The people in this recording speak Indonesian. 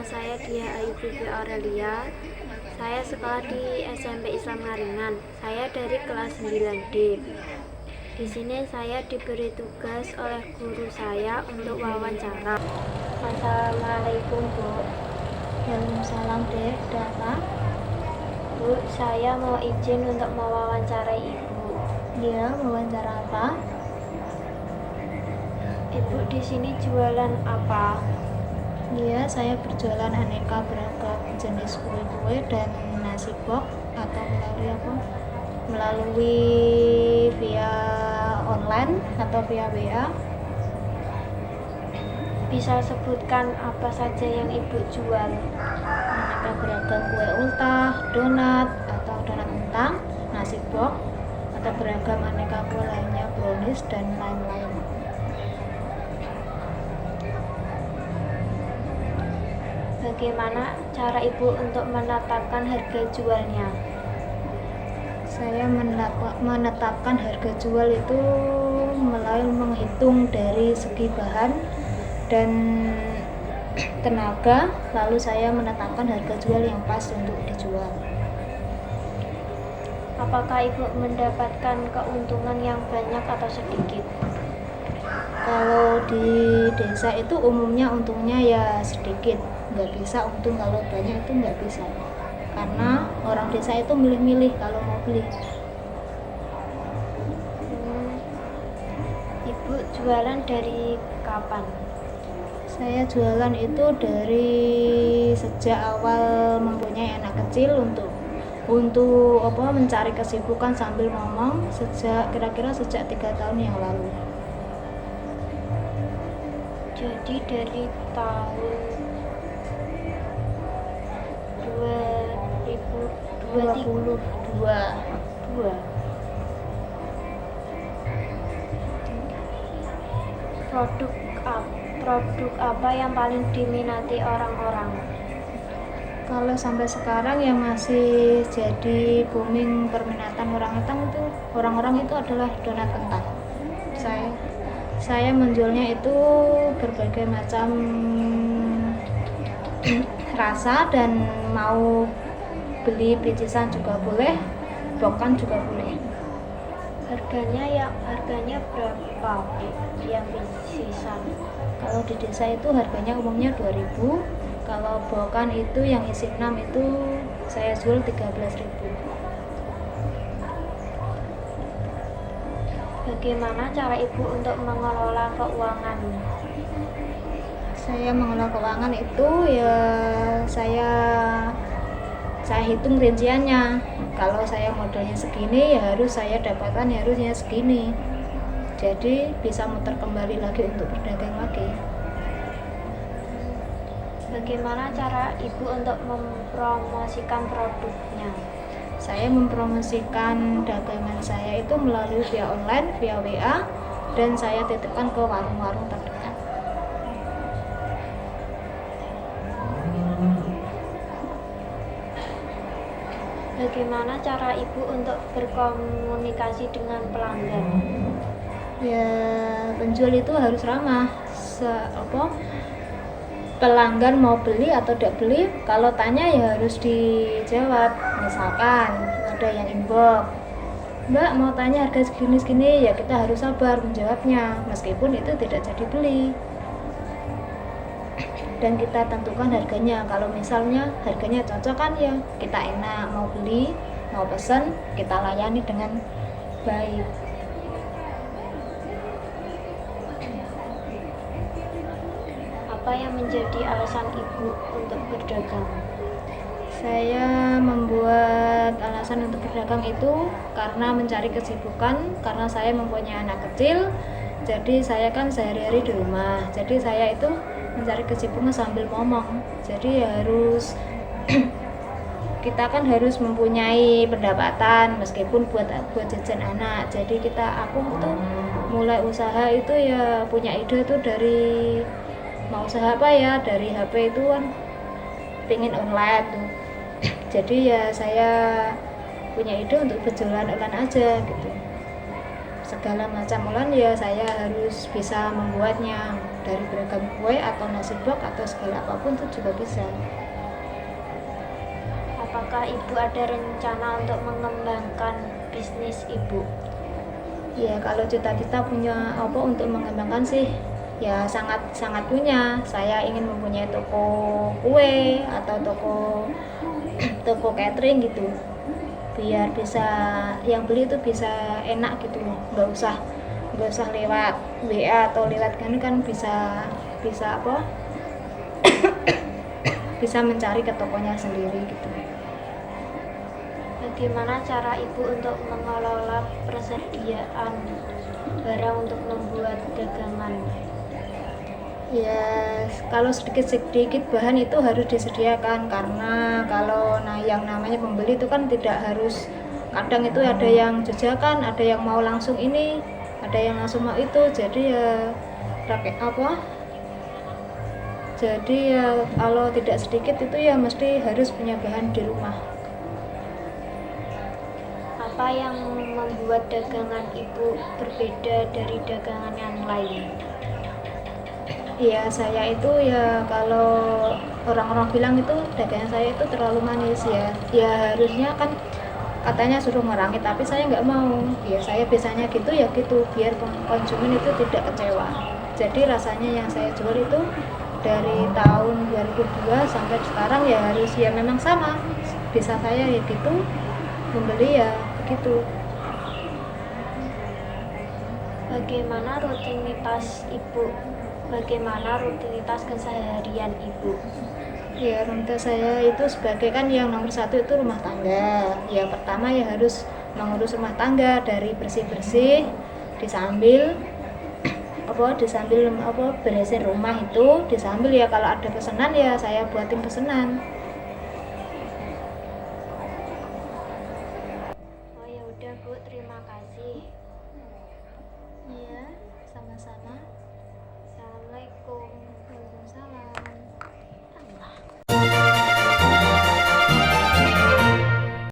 saya Dia Ayu Vivi Aurelia. Saya sekolah di SMP Islam Ngaringan. Saya dari kelas 9D. Di sini saya diberi tugas oleh guru saya untuk wawancara. Assalamualaikum, Bu. Waalaikumsalam deh, ada apa? Bu, saya mau izin untuk mewawancarai Ibu. Dia wawancara apa? Ibu di sini jualan apa? Iya, saya berjualan aneka beragam jenis kue-kue dan nasi box atau melalui apa? Melalui via online atau via WA. Bisa sebutkan apa saja yang Ibu jual? Aneka beragam kue ultah, donat atau donat kentang, nasi box atau beragam aneka kue lainnya, brownies dan lain-lain. Bagaimana cara Ibu untuk menetapkan harga jualnya? Saya menetapkan harga jual itu melalui menghitung dari segi bahan dan tenaga, lalu saya menetapkan harga jual yang pas untuk dijual. Apakah Ibu mendapatkan keuntungan yang banyak atau sedikit? Kalau di desa itu umumnya untungnya ya sedikit, nggak bisa untung kalau banyak itu nggak bisa, karena orang desa itu milih-milih kalau mau beli. Ibu jualan dari kapan? Saya jualan itu dari sejak awal mempunyai anak kecil untuk mencari kesibukan sambil ngomong kira-kira sejak 3 tahun yang lalu. Jadi dari tahun 2022. Produk apa yang paling diminati orang-orang? Kalau sampai sekarang yang masih jadi booming perminatan orang-orang itu adalah donat kentang. Saya menjualnya itu berbagai macam rasa, dan mau beli bicisan juga boleh, bokan juga boleh. Harganya berapa yang bicisan? Kalau di desa itu harganya umumnya 2.000. Kalau bokan itu yang isi 6 itu saya jual 13.000. Bagaimana cara Ibu untuk mengelola keuangan? Saya mengelola keuangan itu ya saya hitung rinciannya. Kalau saya modalnya segini ya harus saya dapatkan harusnya segini. Jadi bisa muter kembali lagi untuk berdagang lagi. Bagaimana cara Ibu untuk mempromosikan produknya? Saya mempromosikan dagangan saya itu melalui via online, via WA, dan saya titipkan ke warung-warung terdekat. Bagaimana cara Ibu untuk berkomunikasi dengan pelanggan? Ya, penjual itu harus ramah. Pelanggan mau beli atau tidak beli, kalau tanya ya harus dijawab. Misalkan ada yang inbox, Mbak mau tanya harga segini-segini, ya kita harus sabar menjawabnya meskipun itu tidak jadi beli, dan kita tentukan harganya. Kalau misalnya harganya cocok kan ya kita enak, mau beli mau pesan kita layani dengan baik. Apa yang menjadi alasan Ibu untuk berdagang? Saya membuat alasan untuk berdagang itu karena mencari kesibukan, karena saya mempunyai anak kecil. Jadi saya kan sehari-hari di rumah, jadi saya itu mencari kesibukan sambil ngomong. Jadi harus kita kan harus mempunyai pendapatan meskipun buat jajan anak. Jadi aku tuh mulai usaha itu ya punya ide itu dari mau usaha apa ya, dari HP itu kan pengen online tuh. Jadi ya saya punya ide untuk berjualan online aja gitu. Segala macam online ya saya harus bisa membuatnya dari beragam kue atau nasi box atau segala apapun itu juga bisa. Apakah ibu ada rencana untuk mengembangkan bisnis ibu? Ya kalau cita-cita punya apa untuk mengembangkan sih ya sangat punya. Saya ingin mempunyai toko kue atau toko catering gitu, biar bisa yang beli itu bisa enak gitu loh, nggak usah lewat WA atau lewat kan bisa apa bisa mencari ke tokonya sendiri gitu. Bagaimana cara ibu untuk mengelola persediaan barang untuk membuat dagangan? Ya kalau sedikit bahan itu harus disediakan, karena kalau yang namanya pembeli itu kan tidak harus, kadang itu ada yang jajakan, ada yang mau langsung ini, ada yang langsung mau itu, jadi ya jadi ya kalau tidak sedikit itu ya mesti harus punya bahan di rumah. Apa yang membuat dagangan ibu berbeda dari dagangan yang lain? Ya saya itu ya kalau orang-orang bilang itu dagangan saya itu terlalu manis ya harusnya kan katanya suruh ngurangi, tapi saya nggak mau. Ya saya biasanya gitu ya gitu, biar konsumen itu tidak kecewa. Jadi rasanya yang saya jual itu dari tahun 2002 sampai sekarang ya harus ya memang sama, bisa saya ya gitu, membeli ya begitu. Bagaimana rutinitas keseharian ibu? Ya rutinitas saya itu sebagai kan yang nomor satu itu rumah tangga. Yang pertama ya harus mengurus rumah tangga dari bersih-bersih, disambil beresin rumah itu, disambil ya kalau ada pesanan ya saya buatin pesanan. Oh ya udah Bu, terima kasih. Iya, sama-sama.